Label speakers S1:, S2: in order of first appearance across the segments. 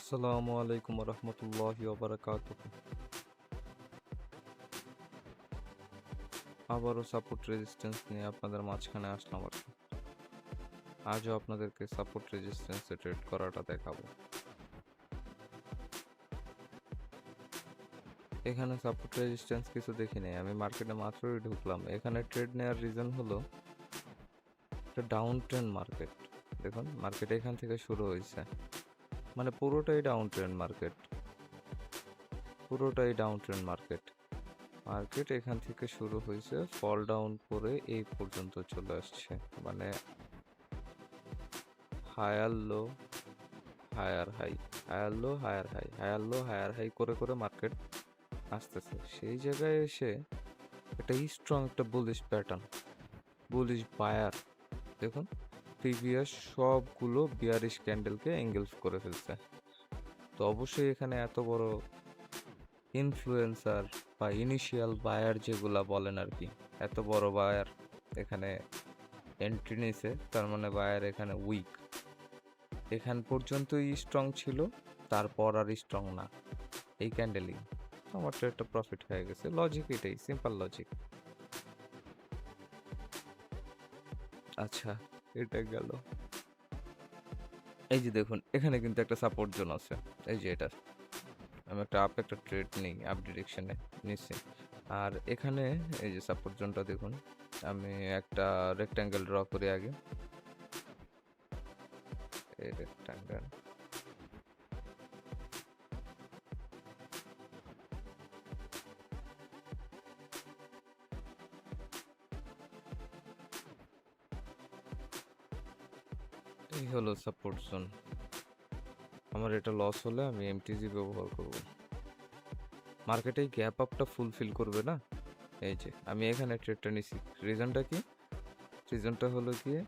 S1: আসসালামু আলাইকুম রহমতুল্লাহি ওবারাকাতুহু। আবারও সাপোর্ট রেজিস্ট্যান্স নিয়ে আপনাদের মাঝখানে আসলাম আর কি। আজও আপনাদেরকে সাপোর্ট রেজিস্ট্যান্সে ট্রেড করাটা দেখাবো। এখানে সাপোর্ট রেজিস্ট্যান্স কিছু দেখি নাই, আমি মার্কেটে মাত্রই ঢুকলাম। এখানে ট্রেড নেওয়ার রিজন হলো একটা ডাউন ট্রেন্ড মার্কেট। দেখুন মার্কেট এখান থেকে শুরু হয়েছে, মানে পুরোটাই ডাউন ট্রেন্ড মার্কেট, পুরোটাই ডাউন ট্রেন্ড মার্কেট। মার্কেট এখান থেকে শুরু হয়েছে, ফল ডাউন করে এই পর্যন্ত চলে আসছে, মানে higher low higher high, higher low higher high, higher low higher high করে করে মার্কেট আসতেছে। সেই জায়গায় এসে একটা স্ট্রং একটা বুলিশ প্যাটার্ন, বুলিশ বায়ার। দেখুন প্রিভিয়াস সবগুলো বিয়ারিশ ক্যান্ডেলকে এঙ্গেলস করে ফেলছে। তো অবশ্যই এখানে এত বড় ইনফ্লুয়েন্সার বা ইনিশিয়াল বায়ার যেগুলা বলেন আর কি, এত বড় বায়ার এখানে এন্ট্রি নিছে, তার মানে বায়ার এখানে উইক। এখান পর্যন্তই স্ট্রং ছিল, তারপর আর স্ট্রং না এই ক্যান্ডেলিং। আমার তো একটা প্রফিট হয়ে গেছে, লজিক এটাই, সিম্পল লজিক। আচ্ছা, এটা গেল। এই যে দেখুন এখানে কিন্তু একটা সাপোর্ট জোন আছে, এই যে এটা। আমি একটা একটা ট্রেড নেই, আপ ডিরেকশনে নিচ্ছি। আর এখানে এই যে সাপোর্ট জোনটা দেখুন, আমি একটা রেক্ট্যাঙ্গেল ড্র করি আগে। এই রেক্ট্যাঙ্গেল, এই হলো সাপোর্ট জোন। আমার এটা লস হলে আমি এমটিজি ব্যবহার করব। মার্কেটে গ্যাপ আপটা ফুলফিল করবে না। এই যে আমি এখানে ট্রেডটা নিছি, রিজনটা কি? রিজনটা হলো গিয়ে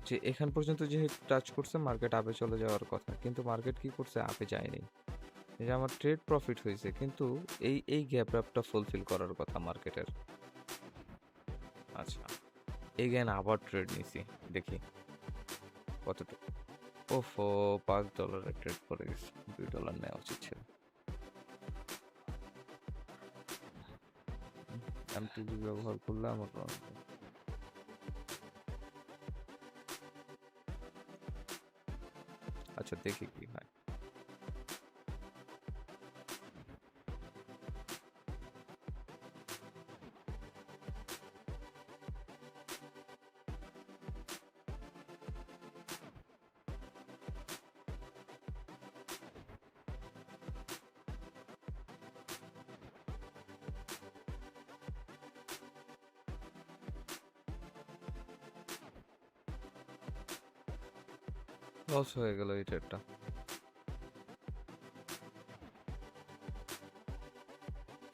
S1: যে এখান পর্যন্ত যে টাচ করছে মার্কেট আপে চলে যাওয়ার কথা, কিন্তু মার্কেট কি করছে, আপে যায়নি। এই যে আমার ট্রেড প্রফিট হয়েছে, কিন্তু এই গ্যাপ আপটা ফুলফিল করার কথা মার্কেটের। আচ্ছা, এগেন আবার ট্রেড নিছি, দেখি কতটুকু। ওফো, $5 ট্রেড করে গেছে, $2 নেওয়া উচিত ছিল। এমটিজি ব্যবহার করলে আমার আচ্ছা দেখি কি হয়। লস হয়ে গেল এই ট্রেডটা।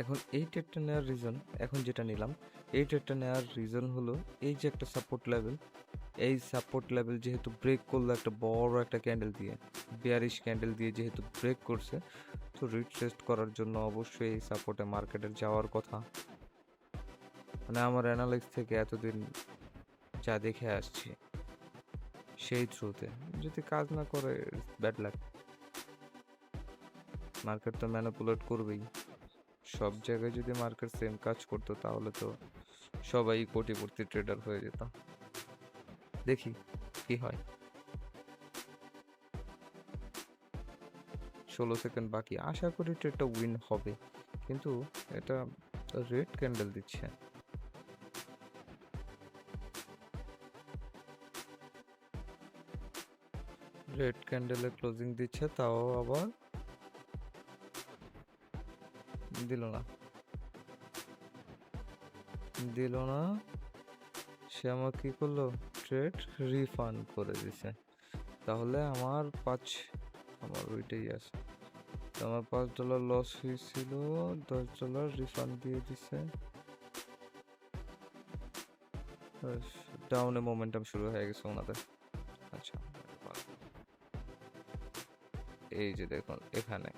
S1: এখন এই ট্রেডটা নেওয়ার রিজন, এখন যেটা নিলাম, এই ট্রেডটা নেওয়ার রিজন হলো এই যে একটা সাপোর্ট লেভেল, এই সাপোর্ট লেভেল যেহেতু ব্রেক করলো একটা বড় একটা ক্যান্ডেল দিয়ে, বিয়ারিশ ক্যান্ডেল দিয়ে যেহেতু ব্রেক করছে, তো রিট্রেস্ট করার জন্য অবশ্যই এই সাপোর্টে মার্কেটের যাওয়ার কথা। মানে আমার অ্যানালাইস থেকে এতদিন যা দেখে আসছি সেই থ্রুতে যদি কাজ না করে, ব্যাড লাক। মার্কেট তো ম্যানিপুলেট করবেই। সব জায়গায় যদি মার্কেট সেম কাজ করতো তাহলে তো সবাই কোটিপতি ট্রেডার হয়ে যেত। দেখি কি হয়। 16 সেকেন্ড বাকি, আশা করি ট্রেডটা উইন হবে, কিন্তু এটা রেড ক্যান্ডেল দিচ্ছে। রেড ক্যান্ডেলে ক্লোজিং দিচ্ছে, তাও আবার দিল না, দিল না। সে আমার কি করলো, ট্রেড রিফান্ড করে দিছে। তাহলে আমার ওইটাই আছে। তো আমার $5 লস হয়েছিল, $10 রিফান্ড দিয়ে দিছে। ডাউনে মোমেন্টাম শুরু হয়ে গেছে ওনাদের। আচ্ছা, এই যে দেখুন এখানে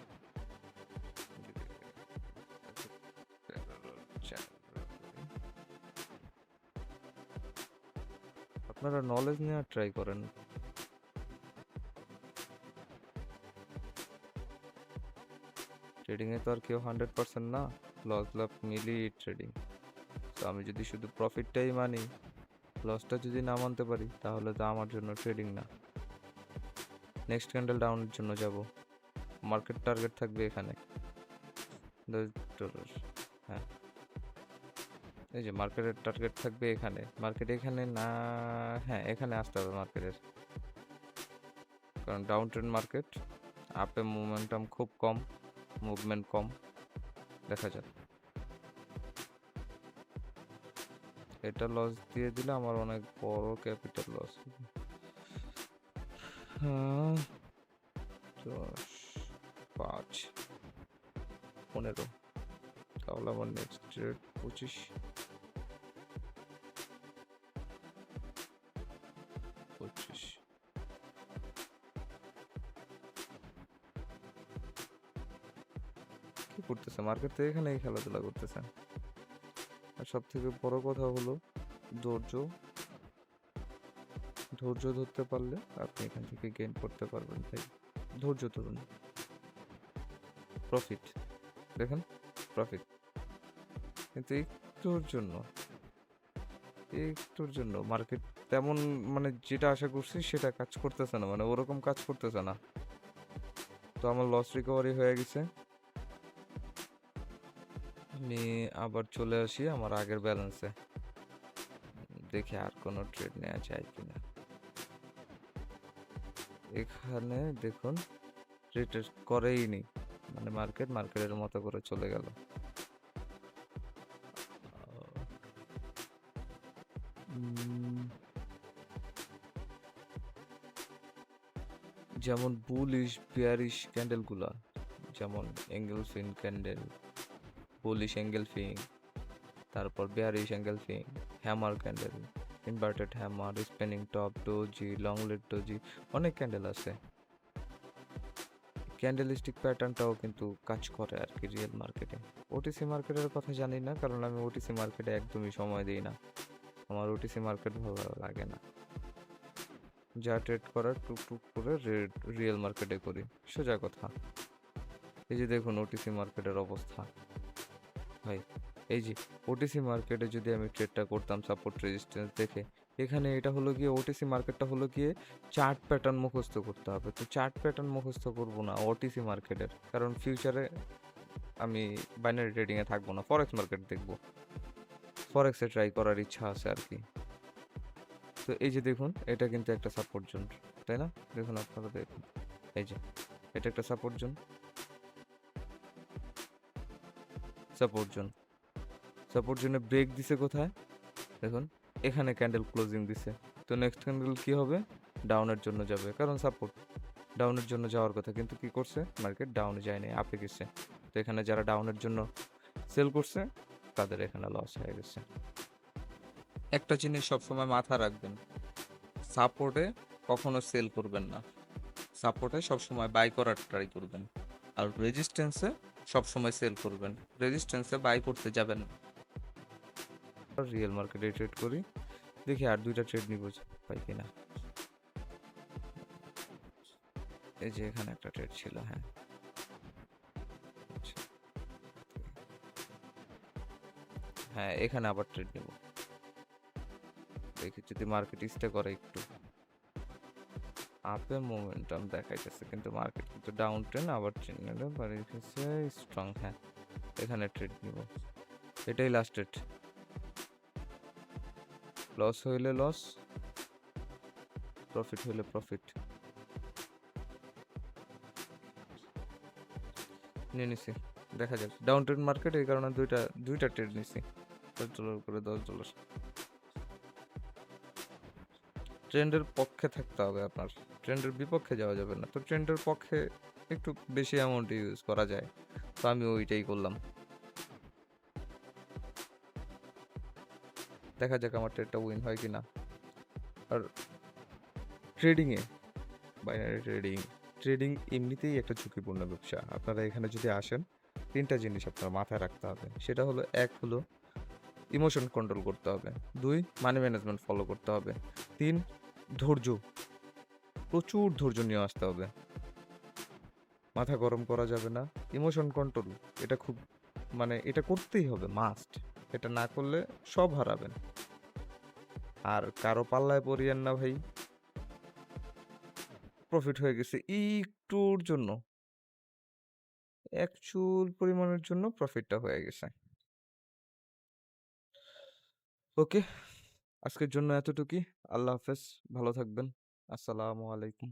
S1: আপনারা নলেজ নেওয়ার ট্রাই করেন। ট্রেডিংয়ে তো আর কেউ 100% না, লস লাভ মিলিয়ে ট্রেডিং। তো আমি যদি শুধু প্রফিটটাই মানি, লসটা যদি না মানতে পারি, তাহলে তো আমার জন্য ট্রেডিং না। নেক্সট ক্যান্ডেল ডাউনের জন্য যাব, মার্কেট টার্গেট থাকবে এখানে $10। হ্যাঁ, এই যে মার্কেটের টার্গেট থাকবে এখানে, মার্কেট এখানে না, হ্যাঁ এখানে আসতে হবে মার্কেটের, কারণ ডাউন ট্রেন্ড মার্কেট, আপে মোমেন্টাম খুব কম, মুভমেন্ট কম। দেখা যাক, এটা লস দিয়ে দিলে আমার অনেক বড় ক্যাপিটাল লস। 10, 5, 15, তাহলে আমার নেক্সট ট্রেড 25। কি করতেছে মার্কেট? তো এখানেই খেলাধুলা করতেছে। আর সব থেকে বড় কথা হলো ধৈর্য। ধৈর্য ধরতে পারলে আপনি এখান থেকে গেইন করতে পারবেন ভাই, ধৈর্য ধরুন। প্রফিট দেখেন, প্রফিট, কিন্তু একটুর জন্য মার্কেট তেমন, মানে যেটা আশা করছি সেটা কাজ করতেছে না, মানে ওরকম কাজ করতেছে না। তো আমার লস রিকভারি হয়ে গেছে। আমি আবার চলে আসি আমার আগের ব্যালেন্সে, দেখি আর কোনো ট্রেড নেওয়া যায় কিনা। এখানে দেখুন রিটেস্ট করেই নি, মানে মার্কেটের মতো করে চলে গেল। যেমন বুলিশ বিয়ারিশ ক্যান্ডেলগুলা, যেমন এঙ্গেলফিন ক্যান্ডেল, বুলিশ এঙ্গেলফিন, তারপর bearish engulfing, hammer candle, inverted hammer, spinning top, doji, long লিড ডোজি, অনেক ক্যান্ডেল আছে। ক্যান্ডেলিস্টিক প্যাটার্নটাও কিন্তু কাজ করে আর কি রিয়েল মার্কেটে। ওটিসি মার্কেটের কথা জানি না, কারণ আমি ওটিসি মার্কেটে একদমই সময় দিই না, আমার ওটিসি মার্কেট ভালো লাগে না। যা ট্রেড করার টুকটুক করে রিয়েল মার্কেটে করি, সোজা কথা। এই যে দেখুন ওটিসি মার্কেটের অবস্থা ভাই, এই যে ওটিসি মার্কেটে যদি আমি ট্রেডটা করতাম সাপোর্ট রেজিস্ট্যান্স দেখে, এখানে এটা হলো গিয়ে ওটিসি মার্কেটটা হলো গিয়ে চার্ট প্যাটার্ন মুখস্থ করতে হবে। তো চার্ট প্যাটার্ন মুখস্থ করবো না ওটিসি মার্কেটের, কারণ ফিউচারে আমি বাইনারি ট্রেডিংয়ে থাকবো না, ফরেক্স মার্কেট দেখবো, ফরেক্সে ট্রাই করার ইচ্ছা আছে আর কি। তো এই যে দেখুন এটা কিন্তু একটা সাপোর্ট জোন, তাই না? দেখুন আপনারা দেখুন, এই যে এটা একটা সাপোর্ট জোন, সাপোর্ট জোনে ব্রেক দিছে কোথায় দেখুন, এখানে ক্যান্ডেল ক্লোজিং দিছে। তো নেক্সট ক্যান্ডেল কি হবে? ডাউনের জন্য যাবে, কারণ সাপোর্ট ডাউনের জন্য যাওয়ার কথা, কিন্তু কি করছে মার্কেট? ডাউনে যায়নি, আপে গেছে। তো এখানে যারা ডাউনের জন্য সেল করছে তাদের এখানে লস হয়ে গেছে। একটা জিনিস সবসময় মাথা রাখবেন, সাপোর্টে কখনো সেল করবেন না, সাপোর্টে সবসময় বাই করার ট্রাই করবেন, আর রেজিস্ট্যান্সে সবসময় সেল করবেন, রেজিস্ট্যান্সে বাই করতে যাবেন। রিয়েল মার্কেটে ট্রেড করি, দেখি আর দুইটা ট্রেড নিব পাই কিনা। এই যে এখানে একটা ট্রেড ছিল, হ্যাঁ হ্যাঁ এখানে আবার ট্রেড নিব, দেখি যদি মার্কেট স্টে করে একটু। আপে মোমেন্টাম দেখাইতেছে, কিন্তু মার্কেট কিন্তু ডাউন ট্রেন্ড, আবার ট্রেন্ড বাড়িতেছে স্ট্রং। হ্যাঁ এখানে ট্রেড নিব, এটাই লাস্ট ট্রেড। লস হইলে লস, প্রফিট হইলে প্রফিট নিয়ে নিছি। দেখা যাক, ডাউন ট্রেন্ড মার্কেট, এই কারণে দুইটা ট্রেড নিছি, $10 করে $10। ট্রেন্ডের পক্ষে থাকতে হবে আপনার, ট্রেন্ডের বিপক্ষে যাওয়া যাবে না। তো ট্রেন্ডের পক্ষে একটু বেশি অ্যামাউন্ট ইউজ করা যায়, তো আমি ওইটাই করলাম। দেখা যাক আমার ট্রেডটা উইন হয় কিনা। আর ট্রেডিংয়ে, বাইনারি ট্রেডিং এমনিতেই একটা ঝুঁকিপূর্ণ ব্যবসা। আপনারা এখানে যদি আসেন, তিনটা জিনিস আপনার মাথায় রাখতে হবে, সেটা হলো, এক হলো ইমোশন কন্ট্রোল করতে হবে, 2 মানি ম্যানেজমেন্ট ফলো করতে হবে, 3 ধৈর্য, প্রচুর ধৈর্য নিয়ে আসতে হবে। মাথা গরম করা যাবে না। ইমোশন কন্ট্রোল এটা খুব মানে এটা করতেই হবে মাস্ট। এটা না করলে সব হারাবেন। আর কারো পাল্লায় পড়িয়েন না ভাই। প্রফিট হয়ে গেছে একটুর জন্য, এক চুল পরিমাণের জন্য প্রফিটটা হয়ে গেছে। ওকে, আজকের জন্য এতটুকুই। আল্লাহ হাফেজ। ভালো থাকবেন। আসসালামু আলাইকুম।